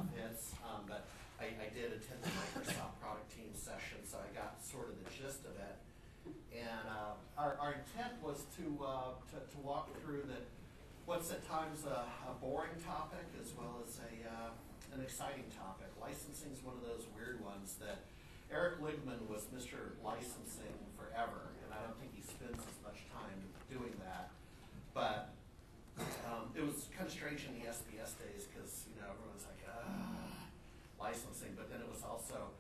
stuff hits, but I did attend the Microsoft product team session, so I got sort of the gist of it. And our intent was to walk through what's at times a boring topic as well as an exciting topic. Licensing is one of those weird ones that Eric Ligman was Mr. Licensing forever, and I don't think he spends as much time doing that. But it was kind of strange in the SBS days because everyone's like, licensing, but then it was also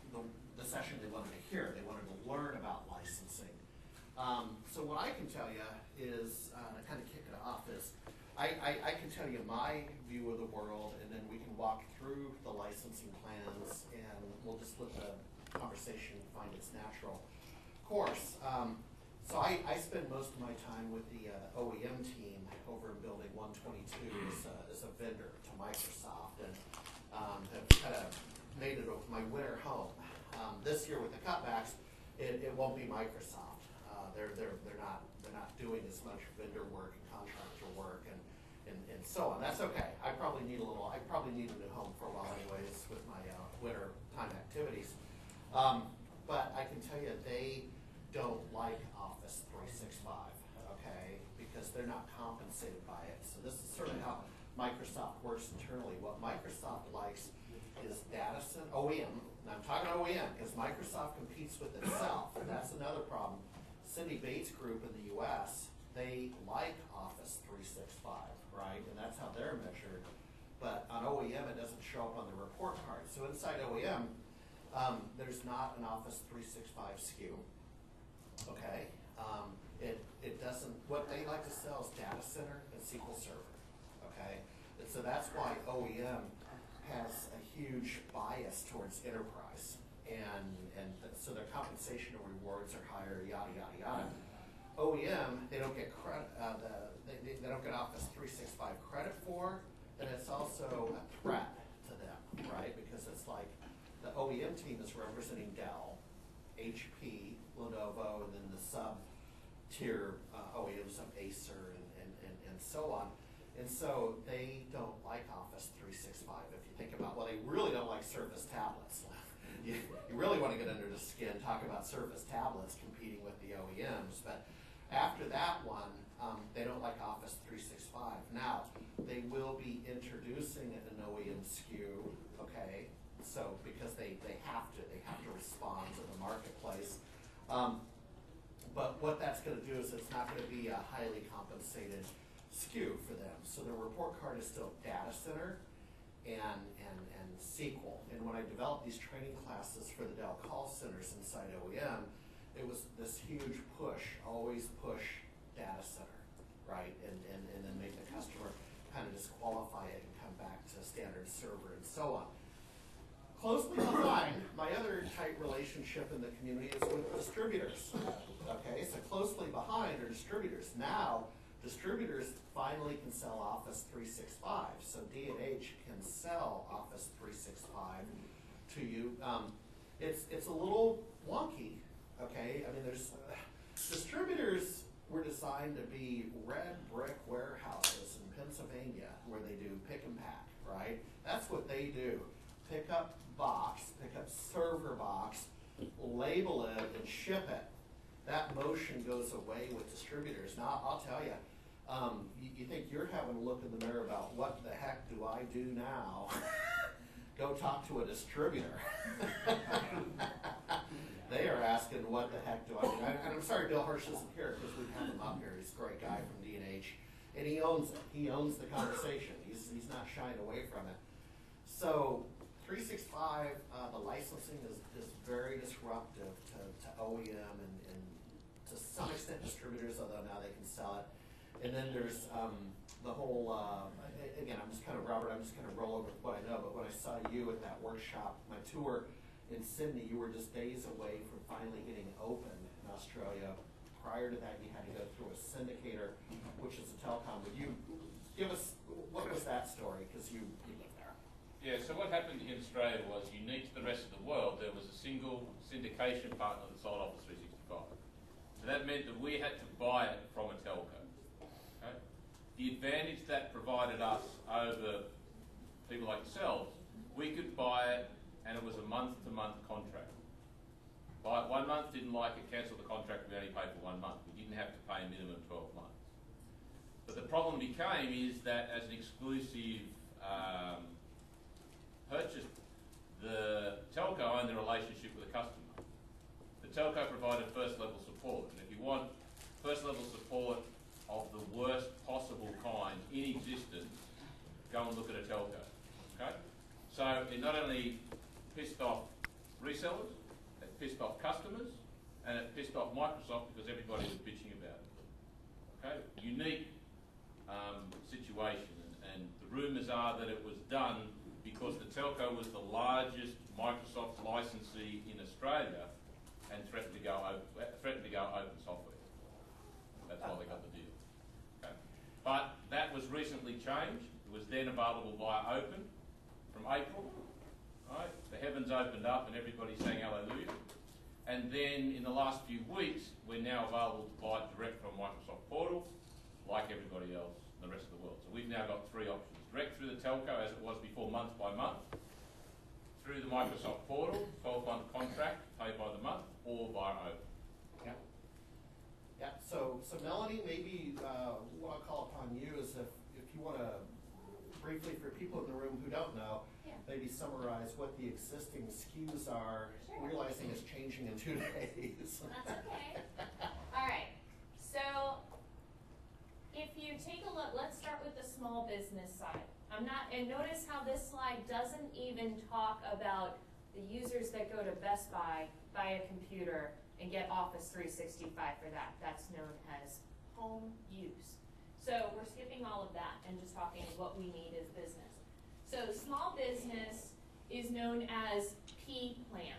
the session they wanted to hear. They wanted to learn about licensing. So what I can tell you is, to kind of kick it off, is I can tell you my view of the world, and then we can walk through the licensing plans, and we'll just let the conversation find its natural course. So I spend most of my time with the OEM team over in Building 122 as a vendor to Microsoft, and have kind of made it my winter home. This year with the cutbacks, it won't be Microsoft. They're not doing as much vendor work and contractor work and so on. That's okay. I probably need a new home for a while anyways with my winter time activities. But I can tell you they don't like Office 365, okay, because they're not compensated by it. So this is sort of how Microsoft works internally. What Microsoft likes is data center, OEM, and I'm talking OEM because Microsoft competes with itself, and that's another problem. Cindy Bates Group in the US, they like Office 365, right, and that's how they're measured. But on OEM, it doesn't show up on the report card. So inside OEM, there's not an Office 365 SKU, okay? It doesn't, what they like to sell is data center and SQL Server, okay? And so that's why OEM has a huge bias towards enterprise, so their compensation and rewards are higher, yada, yada, yada. OEM, they don't get credit, they don't get Office 365 credit for, and it's also a threat to them, right? Because it's like, the OEM team is representing Dell, HP, Lenovo, and then the sub-tier OEMs of Acer and so on. And so they don't like Office 365. If you think about, well, they really don't like Surface tablets. You really want to get under the skin, talk about Surface tablets competing with the OEMs. But after that one, they don't like Office 365. Now, they will be introducing an OEM SKU, okay? So because they have to respond to the marketplace. But what that's going to do is it's not going to be a highly compensated SKU for them. So the report card is still data center and SQL. And when I developed these training classes for the Dell call centers inside OEM, it was this huge push, always push data center, right? And then make the customer kind of disqualify it and come back to standard server and so on. Closely behind, my other tight relationship in the community is with distributors. Okay, so closely behind are distributors. Now, distributors finally can sell Office 365. So D&H can sell Office 365 to you. It's a little wonky, okay? I mean, distributors were designed to be red brick warehouses in Pennsylvania where they do pick and pack, right? That's what they do. Pick up box, pick up server box, label it, and ship it. That motion goes away with distributors. Now, I'll tell you, you think you're having a look in the mirror about what the heck do I do now? Go talk to a distributor. They are asking, what the heck do I do? And I'm sorry Bill Hirsch isn't here because we've had him up here. He's a great guy from D&H, and he owns it. He owns the conversation. He's not shying away from it. So 365, the licensing is very disruptive to OEM and to some extent distributors, although now they can sell it. And then there's the whole, again, I'm just kind of roll over with what I know, but when I saw you at that workshop, my tour in Sydney, you were just days away from finally getting open in Australia. Prior to that, you had to go through a syndicator, which is a telecom. Would you give us, what was that story? Because you live there. Yeah, so what happened in Australia was, unique to the rest of the world, there was a single syndication partner that sold Office 365. So that meant that we had to buy it from a telco. Okay? The advantage that provided us over people like yourselves we could buy it, and it was a month-to-month contract. Buy it 1 month, didn't like it, cancel the contract, we only paid for 1 month. We didn't have to pay a minimum 12 months. But the problem became is that as an exclusive purchase, the telco owned the relationship with the customer. The telco provided first level support, and if you want first level support of the worst possible kind in existence, go and look at a telco. Okay? So it not only pissed off resellers, it pissed off customers, and it pissed off Microsoft because everybody was bitching about it. Okay? Unique situation, and the rumours are that it was done because the telco was the largest Microsoft licensee in Australia and threatened to go open software. That's why they got the deal. Okay. But that was recently changed. It was then available via Open from April. Right? The heavens opened up and everybody sang hallelujah. And then in the last few weeks, we're now available to buy it direct from Microsoft Portal, like everybody else in the rest of the world. So we've now got 3 options. Direct through the telco, as it was before, month by month. Through the Microsoft Portal, 12-month contract, paid by the month, or via Open. Yeah. Yeah. So Melanie, maybe what I'll call upon you is if you want to briefly, for people in the room who don't know, maybe summarize what the existing SKUs are, realizing it's changing in 2 days. That's okay. All right. So if you take a look, let's start with the small business side. And notice how this slide doesn't even talk about the users that go to Best Buy, buy a computer, and get Office 365 for that. That's known as home use. So we're skipping all of that and just talking what we need as business. So small business is known as P plan,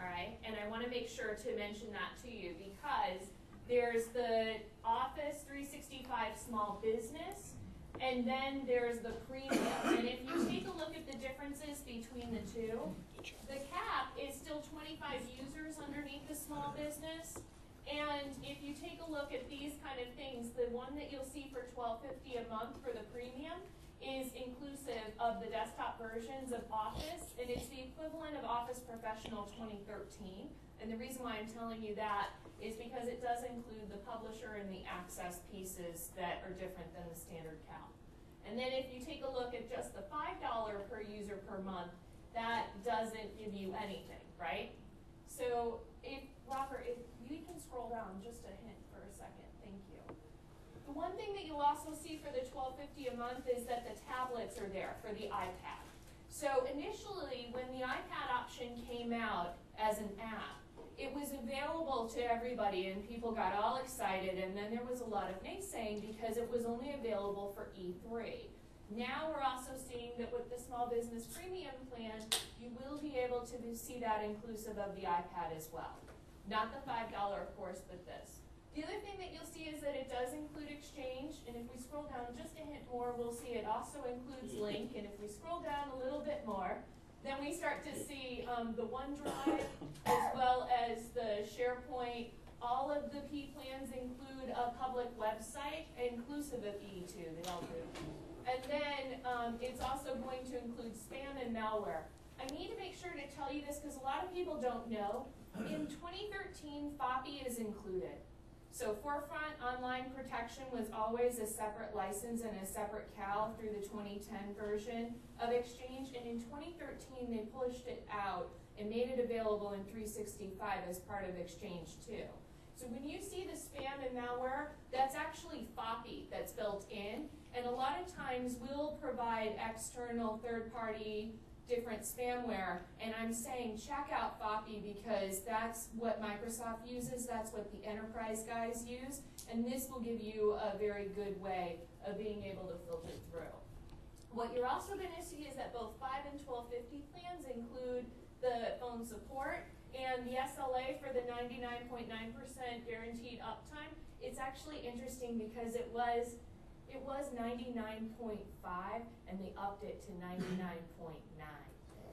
all right? And I want to make sure to mention that to you because there's the Office 365 small business, and then there's the premium. And if you take a look at the differences between the two, the cap is still 25 users underneath the small business. And if you take a look at these kind of things, the one that you'll see for $12.50 a month for the premium is inclusive of the desktop versions of Office, and it's the equivalent of Office Professional 2013. And the reason why I'm telling you that is because it does include the publisher and the access pieces that are different than the standard cap. And then if you take a look at just the $5 per user per month, that doesn't give you anything, right? So Robert, if you can scroll down just a hint for a second, thank you. The one thing that you'll also see for the $12.50 a month is that the tablets are there for the iPad. So initially, when the iPad option came out as an app, it was available to everybody and people got all excited, and then there was a lot of naysaying because it was only available for E3. Now we're also seeing that with the small business premium plan, you will be able to see that inclusive of the iPad as well. Not the $5, of course, but this. The other thing that you'll see is that it does include Exchange, and if we scroll down just a hint more, we'll see it also includes Link, and if we scroll down a little bit more, then we start to see the OneDrive as well as the SharePoint. All of the P plans include a public website, inclusive of E2, they all do. And then it's also going to include spam and malware. I need to make sure to tell you this because a lot of people don't know. In 2013, FOPI is included. So Forefront Online Protection was always a separate license and a separate CAL through the 2010 version of Exchange. And in 2013, they pushed it out and made it available in 365 as part of Exchange too. So when you see the spam and malware, that's actually FOPI that's built in. And a lot of times we'll provide external third-party different spamware, and I'm saying check out FOPI because that's what Microsoft uses, that's what the enterprise guys use, and this will give you a very good way of being able to filter through. What you're also going to see is that both $5 and $12.50 plans include the phone support and the SLA for the 99.9% guaranteed uptime. It's actually interesting because it was 99.5 and they upped it to 99.9.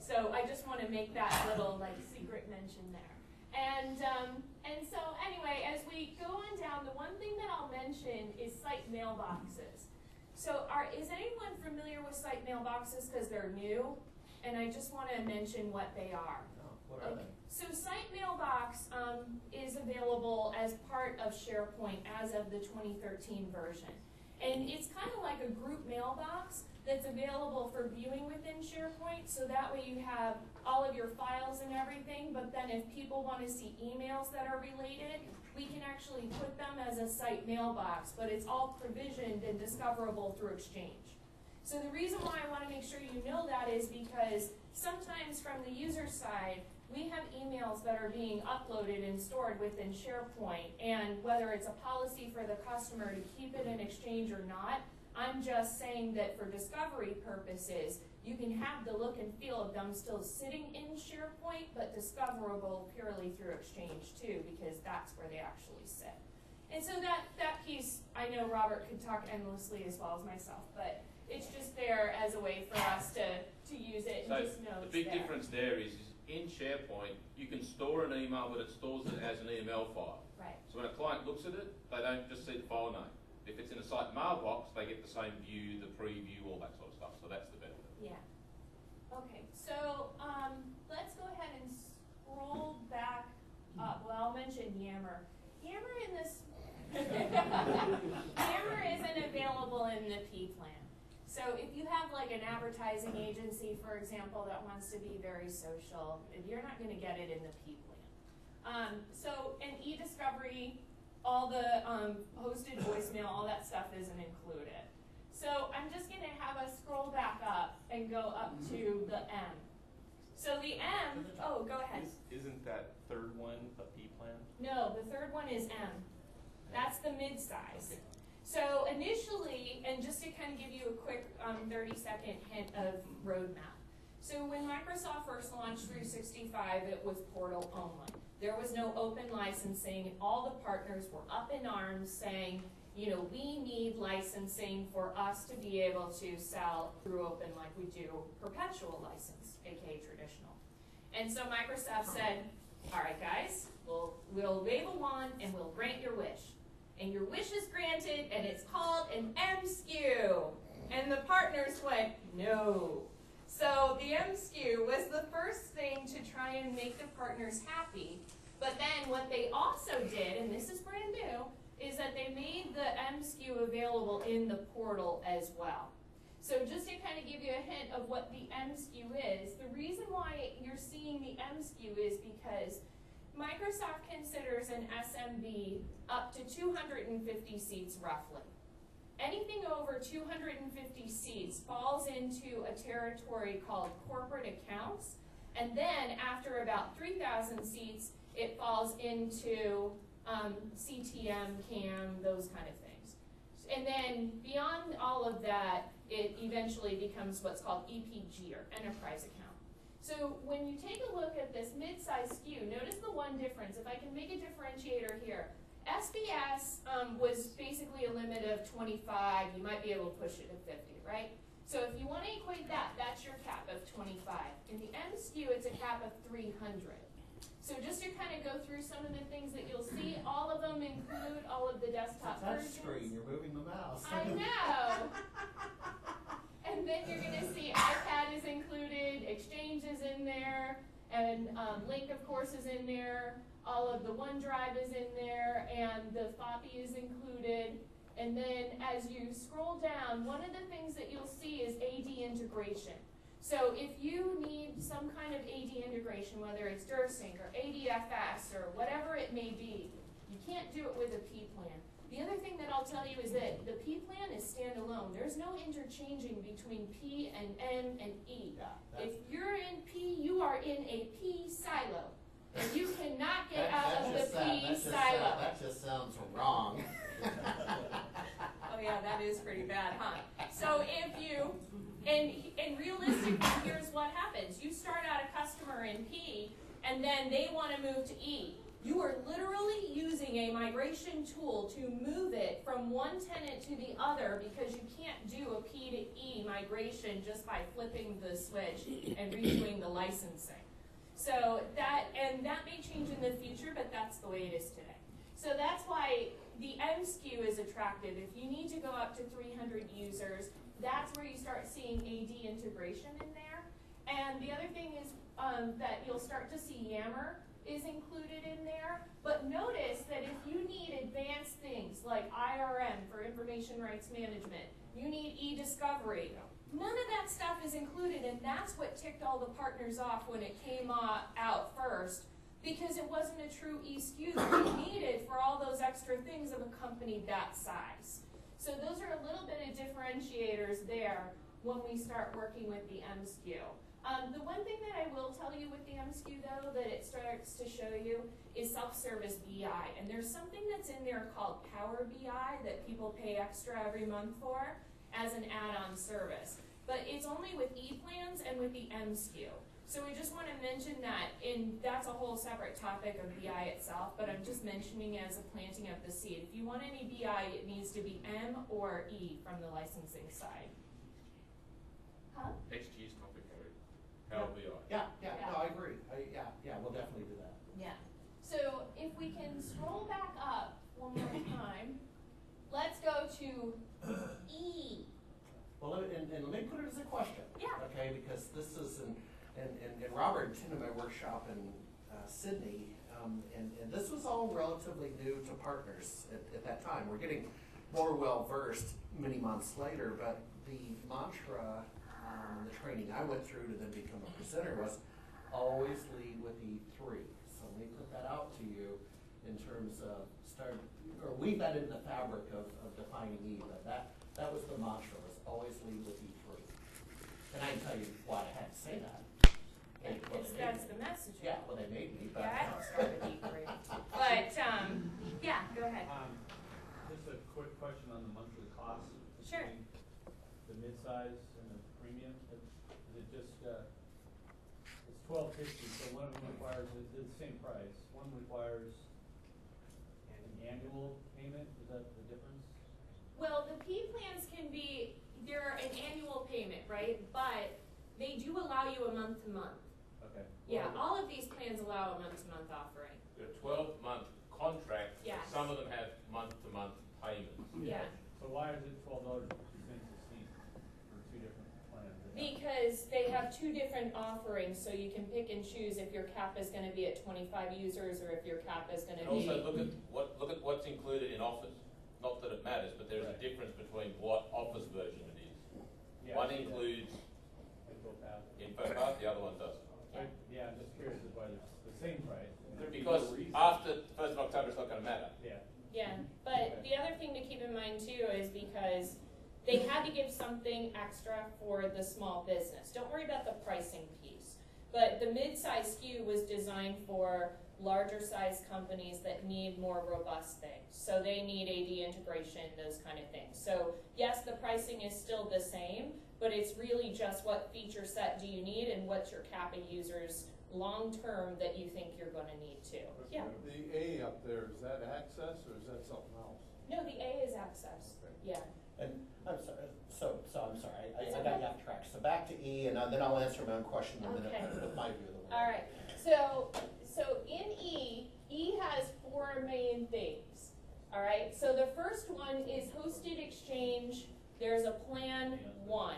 So I just want to make that little secret mention there. And so anyway, as we go on down, the one thing that I'll mention is site mailboxes. So is anyone familiar with site mailboxes because they're new? and I just want to mention what they are. Oh, what are they? So Site Mailbox is available as part of SharePoint as of the 2013 version. And it's kind of like a group mailbox that's available for viewing within SharePoint, so that way you have all of your files and everything, but then if people want to see emails that are related, we can actually put them as a site mailbox, but it's all provisioned and discoverable through Exchange. So the reason why I want to make sure you know that is because sometimes from the user side, we have emails that are being uploaded and stored within SharePoint, and whether it's a policy for the customer to keep it in Exchange or not, I'm just saying that for discovery purposes, you can have the look and feel of them still sitting in SharePoint, but discoverable purely through Exchange too, because that's where they actually sit. And so that piece, I know Robert could talk endlessly as well as myself, but it's just there as a way for us to use it and just know the big difference there is in SharePoint, you can store an email, but it stores it as an email file. Right. So when a client looks at it, they don't just see the file name. If it's in a site mailbox, they get the same view, the preview, all that sort of stuff. So that's the benefit. Yeah. Okay, so let's go ahead and scroll back up. Well, I'll mention Yammer. Yammer in this Yammer isn't available in the P plan. So if you have like an advertising agency, for example, that wants to be very social, you're not going to get it in the P plan. So in e-discovery, all the hosted voicemail, all that stuff isn't included. So I'm just going to have us scroll back up and go up to the M. So the M, oh, go ahead. Isn't that third one a P plan? No, the third one is M. That's the mid-size. So initially, and just to kind of give you a quick 30-second hint of roadmap. So when Microsoft first launched 365, it was portal only. There was no open licensing, and all the partners were up in arms saying, you know, we need licensing for us to be able to sell through open like we do perpetual license, aka traditional. And so Microsoft said, all right guys, we'll wave a wand and we'll grant your wish. And your wish is granted, and it's called an MSKU. And the partners went, no. So the MSKU was the first thing to try and make the partners happy. But then what they also did, and this is brand new, is that they made the MSKU available in the portal as well. So just to kind of give you a hint of what the MSKU is, the reason why you're seeing the MSKU is because Microsoft considers an SMB up to 250 seats roughly. Anything over 250 seats falls into a territory called corporate accounts, and then after about 3,000 seats, it falls into CTM, CAM, those kind of things. And then beyond all of that, it eventually becomes what's called EPG, or enterprise account. So when you take a look at this mid-size SKU, notice the one difference. If I can make a differentiator here, SBS was basically a limit of 25. You might be able to push it to 50, right? So if you want to equate that, that's your cap of 25. In the MSKU, it's a cap of 300. So just to kind of go through some of the things that you'll see, all of them include all of the desktop versions. Touch screen, you're moving the mouse. I know. And then you're going to see iPad is included, Exchange is in there, and Link, of course, is in there. All of the OneDrive is in there, and the floppy is included. And then as you scroll down, one of the things that you'll see is AD integration. So if you need some kind of AD integration, whether it's DirSync or ADFS or whatever it may be, you can't do it with a P plan. The other thing that I'll tell you is that the P plan is standalone. There's no interchanging between P and M and E. Yeah, if you're in P, you are in a P silo. And you cannot get out of the P silo. That just sounds wrong. Oh yeah, that is pretty bad, huh? So if you, and realistically, here's what happens. You start out a customer in P, and then they want to move to E. You are literally using a migration tool to move it from one tenant to the other, because you can't do a P to E migration just by flipping the switch and redoing the licensing. So that may change in the future, but that's the way it is today. So that's why the MSKU is attractive. If you need to go up to 300 users, that's where you start seeing AD integration in there. And the other thing is that you'll start to see Yammer is included in there. But notice that if you need advanced things like IRM for information rights management, you need e-discovery, none of that stuff is included, and that's what ticked all the partners off when it came out first, because it wasn't a true e-SKU that we needed for all those extra things of a company that size. So those are a little bit of differentiators there when we start working with the MSKU. The one thing that I will tell you with the MSKU though, that it starts to show you is self-service BI. And there's something that's in there called Power BI that people pay extra every month for as an add-on service. But it's only with E-plans and with the MSKU. So we just want to mention that, and that's a whole separate topic of BI itself, but I'm just mentioning as a planting of the seed. If you want any BI, it needs to be M or E from the licensing side. Huh? XG is complicated. Power BI. Yeah, no, I agree. Yeah, we'll definitely do that. Yeah. So if we can scroll back up one more time, let's go to E. Well, and let me put it as a question. Yeah. Okay, because this is, and Robert attended my workshop in Sydney, and this was all relatively new to partners at that time. We're getting more well-versed many months later, but the mantra, the training I went through to then become a presenter was always lead with E3. So let me put that out to you in terms of weave that into the fabric of defining E, but that was the mantra, was always lead with E3. And I can tell you why I had to say that. That's the message. Yeah, well, they made me, but. Yeah, I don't start with E3. But, yeah, go ahead. Just a quick question on the monthly cost. Sure. Between the mid-size and the premium. Is it just, it's $12.50, so one of them requires, it's the same price. One requires an annual payment. Is that the difference? Well, the P plans can be, they're an annual payment, right? But they do allow you a month-to-month. Okay. Yeah, all of these plans allow a month-to-month offering. They're 12-month contracts. Yes. Some of them have month-to-month payments. Yeah. So why is it $12.16 for two different plans? Because they have two different offerings, so you can pick and choose if your cap is going to be at 25 users or if your cap is going to And be. also look at what's included in Office. Not that it matters, but there's a difference between what Office version it is. Yeah, One includes InfoPath, the other one doesn't. Yeah, I'm just curious as why it's the same price. Because after 1st of October, it's not going to matter. Yeah. Yeah, but the other thing to keep in mind too is because they had to give something extra for the small business. Don't worry about the pricing piece. But the mid-size SKU was designed for larger size companies that need more robust things. So they need AD integration, those kind of things. So yes, the pricing is still the same, but it's really just what feature set do you need and what's your cap of users long term that you think you're going to need to. Yeah. The A up there, is that access or is that something else? No, the A is access. Yeah. And I'm sorry, so I'm sorry, I got you off track. So back to E, and then I'll answer my own question in a minute with my view of the world. All right. So in E has four main things. All right. So the first one is hosted exchange. There's a plan 1,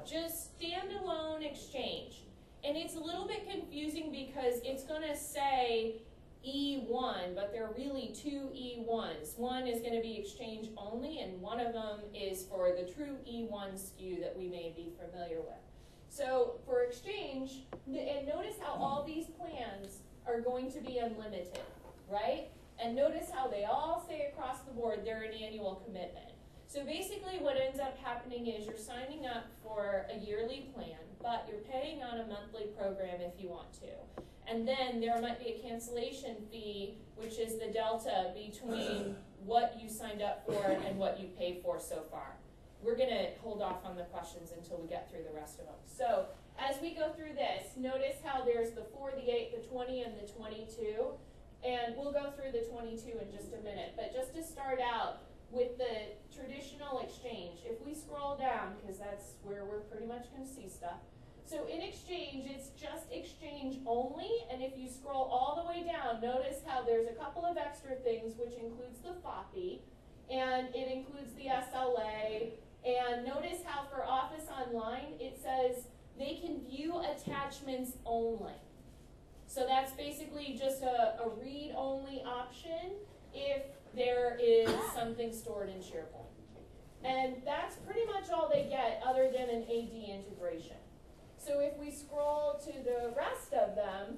just standalone exchange, and it's a little bit confusing because it's going to say E1, but there are really two E1s. One is going to be exchange only, and one of them is for the true E1 SKU that we may be familiar with. So for exchange, and notice how all these plans are going to be unlimited, right? And notice how they all say across the board they're an annual commitment. So basically what ends up happening is you're signing up for a yearly plan, but you're paying on a monthly program if you want to. And then there might be a cancellation fee, which is the delta between what you signed up for and what you paid for so far. We're going to hold off on the questions until we get through the rest of them. So as we go through this, notice how there's the 4, the 8, the 20, and the 22. And we'll go through the 22 in just a minute. But just to start out with the traditional exchange, if we scroll down, because that's where we're pretty much going to see stuff. So in exchange, it's just exchange only. And if you scroll all the way down, notice how there's a couple of extra things, which includes the FOPI, and it includes the SLA. And notice how for Office Online, it says they can view attachments only. So that's basically just a read-only option if there is something stored in SharePoint. And that's pretty much all they get other than an AD integration. So if we scroll to the rest of them,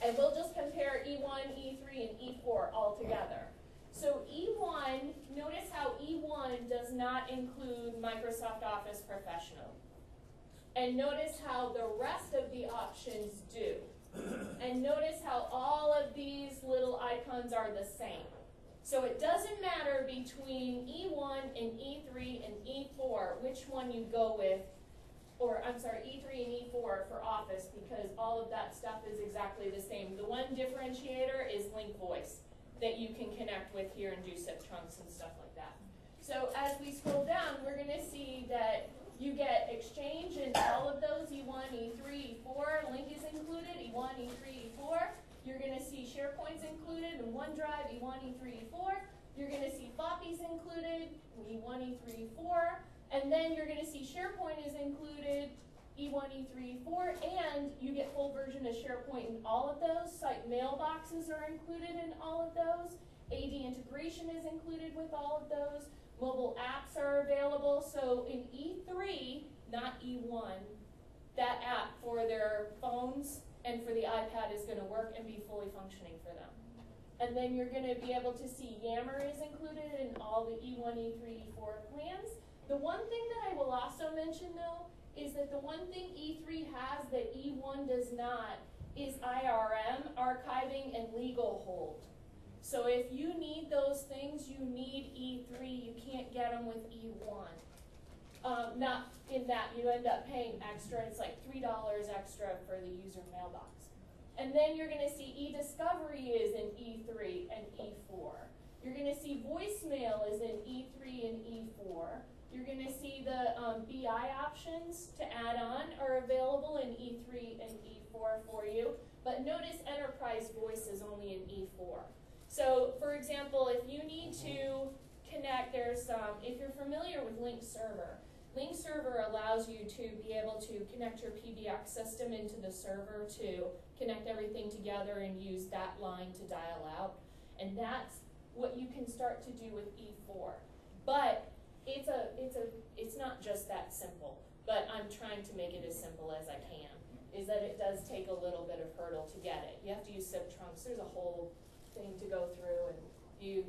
and we'll just compare E1, E3, and E4 all together. So E1, notice how E1 does not include Microsoft Office Professional. And notice how the rest of the options do. And notice how all of these little icons are the same. So it doesn't matter between E1 and E3 and E4 which one you go with, or I'm sorry, E3 and E4 for Office, because all of that stuff is exactly the same. The one differentiator is Link Voice that you can connect with here and do SIP trunks and stuff like that. So as we scroll down, we're going to see that you get Exchange in all of those, E1, E3, E4, Link is included, E1, E3, E4. You're going to see SharePoint's included in OneDrive, E1, E3, E4. You're going to see Floppy's included, E1, E3, E4. And then you're going to see SharePoint is included, E1, E3, E4, and you get full version of SharePoint in all of those. Site mailboxes are included in all of those. AD integration is included with all of those. Mobile apps are available. So in E3, not E1, that app for their phones and for the iPad is going to work and be fully functioning for them. And then you're going to be able to see Yammer is included in all the E1, E3, E4 plans. The one thing that I will also mention, though, is that the one thing E3 has that E1 does not is IRM, archiving, and legal hold. So if you need those things, you need E3. You can't get them with E1. Not in that, you end up paying extra. It's like $3 extra for the user mailbox. And then you're going to see e-discovery is in E3 and E4. You're going to see voicemail is in E3 and E4. You're going to see the BI options to add on are available in E3 and E4 for you. But notice enterprise voice is only in E4. So, for example, if you need to connect, if you're familiar with Link Server allows you to be able to connect your PBX system into the server to connect everything together and use that line to dial out. And that's what you can start to do with E4. But it's not just that simple, but I'm trying to make it as simple as I can, is that it does take a little bit of hurdle to get it. You have to use SIP trunks. There's a whole thing to go through, and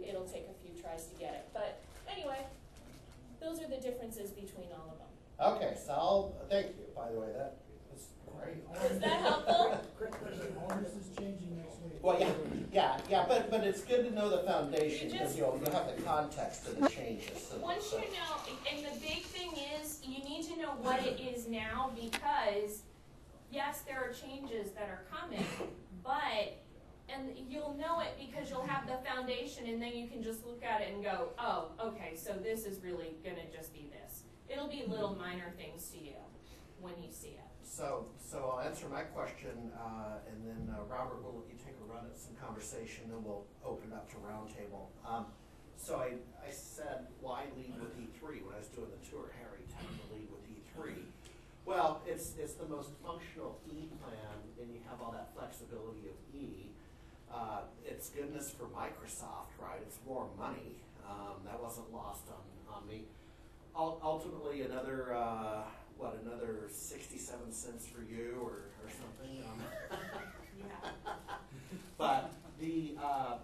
it'll take a few tries to get it. But anyway, those are the differences between all of them. Okay, so thank you, by the way, that was great. Is that helpful? All this is changing next week. Well, yeah, but it's good to know the foundation, because you'll have the context of the changes. So Once you know, and the big thing is, you need to know what it is now, because yes, there are changes that are coming, and you'll know it because you'll have the foundation, and then you can just look at it and go, oh, okay, so this is really going to just be this. It'll be little minor things to you when you see it. So I'll answer my question, and then Robert will let you take a run at some conversation, then we'll open it up to roundtable. So I said, why lead with E3 when I was doing the tour? Harry tended to lead with E3. Well, it's the most functional E plan, and you have all that flexibility of E. It's goodness for Microsoft, right? It's more money. That wasn't lost on me. Ultimately, another 67 cents for you or something. Yeah. But the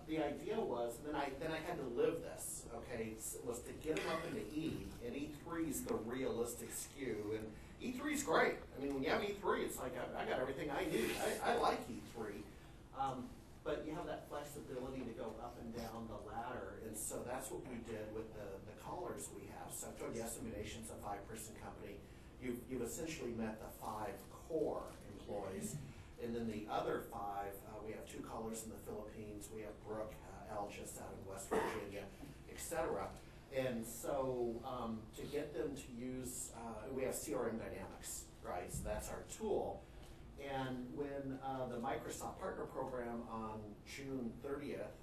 idea was, and then I had to live this. Okay, was to get them up into E, and E3 is the realistic SKU, and E3 is great. I mean, when you have E3, it's like I got everything I need. I like E3. But you have that flexibility to go up and down the ladder, and so that's what we did with the callers we have. So I told you Estimation's a 5-person company. You've essentially met the 5 core employees, and then the other 5, we have 2 callers in the Philippines. We have Brooke Elgis out in West Virginia, etc. And so to get them to use, we have CRM Dynamics, right? So that's our tool. And when the Microsoft Partner Program on June 30th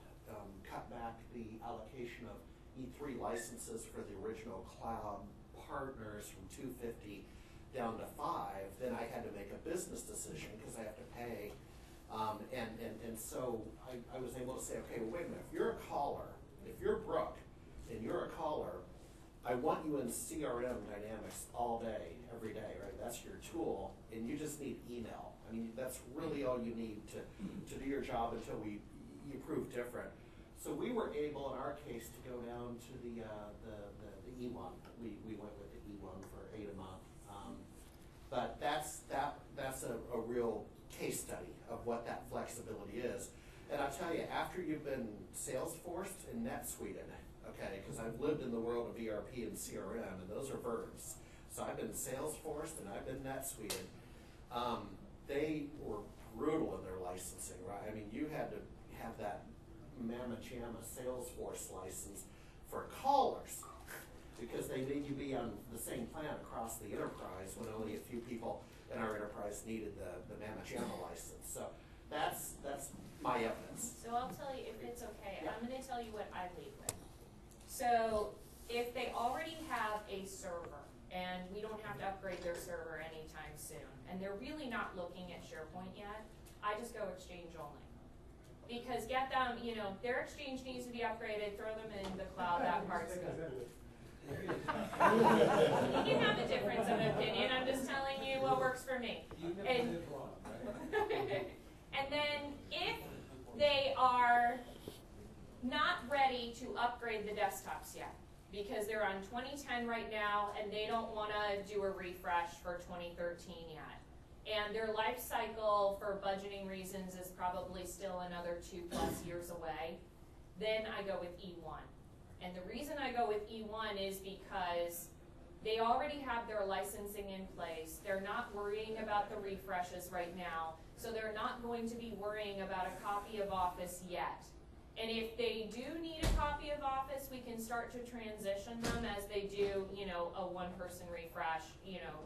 cut back the allocation of E3 licenses for the original cloud partners from 250 down to 5, then I had to make a business decision because I have to pay. And so I was able to say, okay, well, wait a minute, if you're a caller, if you're Brooke and you're a caller, I want you in CRM Dynamics all day, every day, right? That's your tool, and you just need email. I mean, that's really all you need to do your job until you prove different. So we were able, in our case, to go down to the E1. We went with the E1 for $8 a month. But that's a real case study of what that flexibility is. And I'll tell you, after you've been Salesforced and NetSuited, okay, because I've lived in the world of ERP and CRM, and those are verbs. So I've been Salesforced and I've been NetSuited. They were brutal in their licensing, right? I mean, you had to have that mamma jamma Salesforce license for callers because they made you be on the same plan across the enterprise when only a few people in our enterprise needed the mamma jamma license. So that's my evidence. So I'll tell you, if it's okay, Yeah. I'm going to tell you what I lead with. So if they already have a server, and we don't have to upgrade their server anytime soon, and they're really not looking at SharePoint yet, I just go Exchange only. Because get them, their Exchange needs to be upgraded, throw them in the cloud, that part's good. You can have a difference of opinion, I'm just telling you what works for me. And, and then if they are not ready to upgrade the desktops yet, because they're on 2010 right now and they don't want to do a refresh for 2013 yet, and their life cycle for budgeting reasons is probably still another 2+ years away, then I go with E1. And the reason I go with E1 is because they already have their licensing in place. They're not worrying about the refreshes right now, so they're not going to be worrying about a copy of Office yet. And if they do need a copy of Office, we can start to transition them as they do, a one-person refresh,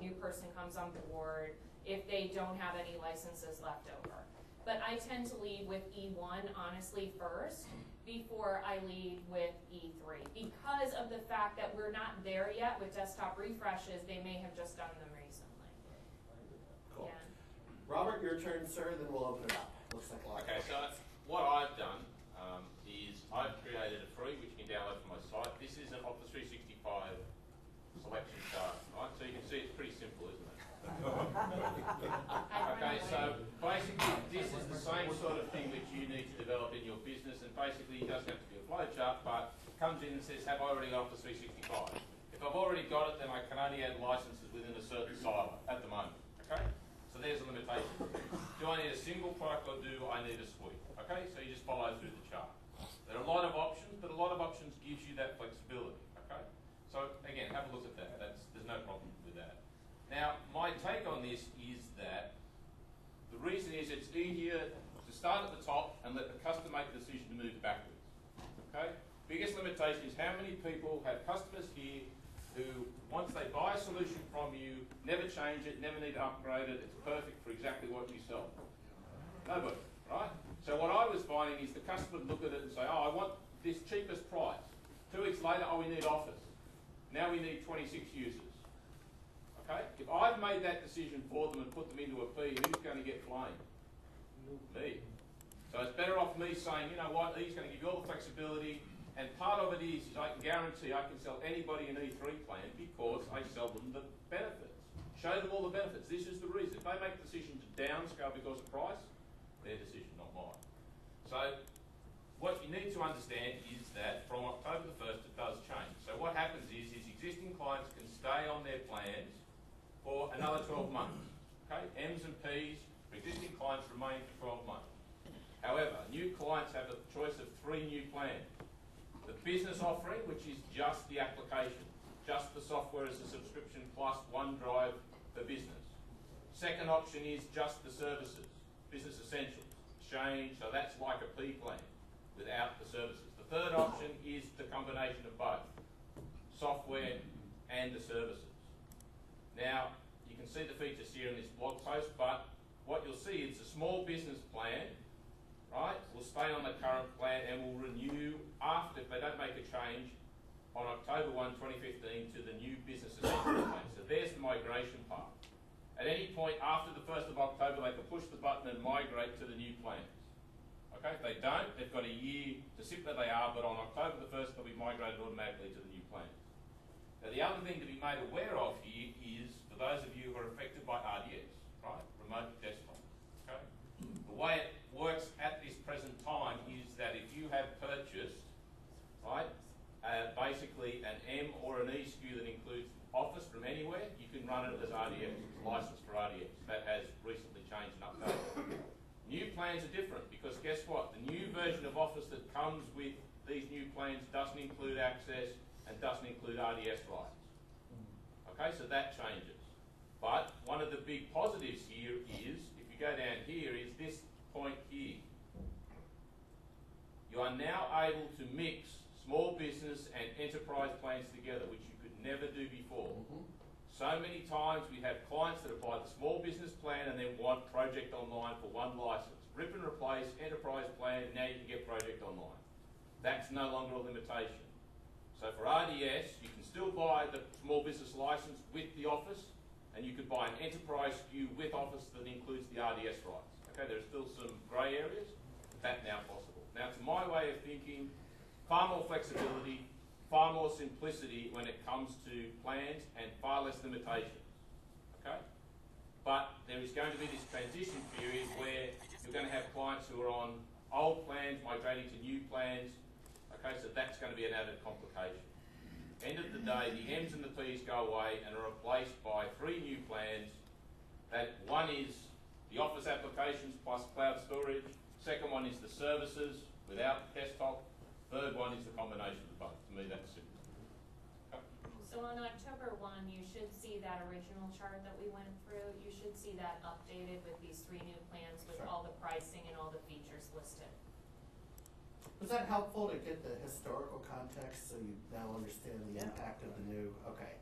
new person comes on board, if they don't have any licenses left over. But I tend to lead with E1, honestly, first, before I lead with E3. Because of the fact that we're not there yet with desktop refreshes, they may have just done them recently. Cool. Yeah. Robert, your turn, sir, then we'll open it up. Looks like a lot. Okay, so what I've done is I've created a free, which you can download from my site. This is an Office 365 selection chart, right? So you can see it's pretty simple, isn't it? Okay, so basically this is the same sort of thing which you need to develop in your business, and basically it doesn't have to be a flow chart, but it comes in and says, have I already got Office 365? If I've already got it, then I can only add licenses within a certain silo at the moment, okay? So there's a limitation. Do I need a single product or do I need a suite? Okay, so you just follow through the chart. There are a lot of options, but a lot of options gives you that flexibility, okay? So again, have a look at that. There's no problem with that. Now, my take on this is that the reason is it's easier to start at the top and let the customer make the decision to move backwards, okay? Biggest limitation is how many people have customers here who, once they buy a solution from you, never change it, never need to upgrade it, it's perfect for exactly what you sell. Nobody, right? So what I was finding is the customer would look at it and say, oh, I want this cheapest price. 2 weeks later, oh, we need Office. Now we need 26 users. Okay? If I've made that decision for them and put them into a P, who's going to get flamed? Me. So it's better off me saying, you know what, E's going to give you all the flexibility, and part of it is I can guarantee I can sell anybody an E3 plan because I sell them the benefits. Show them all the benefits. This is the reason. If they make the decision to downscale because of price, their decision, not mine. So what you need to understand is that from October the 1st, it does change. So what happens is existing clients can stay on their plans for another 12 months. Okay, M's and P's for existing clients remain for 12 months. However, new clients have a choice of 3 new plans. The business offering, which is just the application, just the software as a subscription plus OneDrive for business. Second option is just the services, business essentials, Exchange, so that's like a P plan without the services. The third option is the combination of both, software and the services. Now, you can see the features here in this blog post, but what you'll see is a small business plan, right, will stay on the current plan and will renew after, if they don't make a change, on October 1, 2015 to the new business essentials plan. So there's the migration path. At any point after the 1st of October, they can push the button and migrate to the new plans. Okay, if they don't, they've got a year to sit where they are, but on October the 1st, they'll be migrated automatically to the new plans. Now, the other thing to be made aware of here is, for those of you who are affected by RDS, right, remote desktop, okay, the way it works at this present time is that if you have purchased, right, basically an M or an E SKU that includes Office from anywhere, you can run it as RDS, licensed for RDS. That has recently changed and updated. New plans are different because guess what? The new version of Office that comes with these new plans doesn't include access and doesn't include RDS rights. Okay, so that changes. But one of the big positives here is, if you go down here, is this point here. You are now able to mix small business and enterprise plans together, which you could never do before. So many times we have clients that buy the small business plan and then want Project Online for one license. Rip and replace, enterprise plan, now you can get Project Online. That's no longer a limitation. So for RDS, you can still buy the small business license with the Office, and you could buy an enterprise SKU with Office that includes the RDS rights. Okay, there's still some grey areas, but that's now possible. Now, to my way of thinking, far more flexibility, far more simplicity when it comes to plans, and far less limitations, okay? But there is going to be this transition period where you're going to have clients who are on old plans migrating to new plans, okay? So that's going to be an added complication. End of the day, the M's and the P's go away and are replaced by 3 new plans. That one is the Office applications plus cloud storage. Second one is the services without desktop. Third one is the combination of both. To me, that's simple. Okay. So on October 1, you should see that original chart that we went through. You should see that updated with these 3 new plans with Sure. all the pricing and all the features listed. Was that helpful to get the historical context so you now understand the impact of the new? Okay.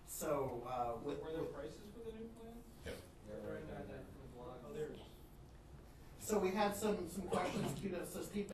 So Were there prices for the new plan? Yep. Right down there. Oh, there's. So we had some questions queued up. So Steve,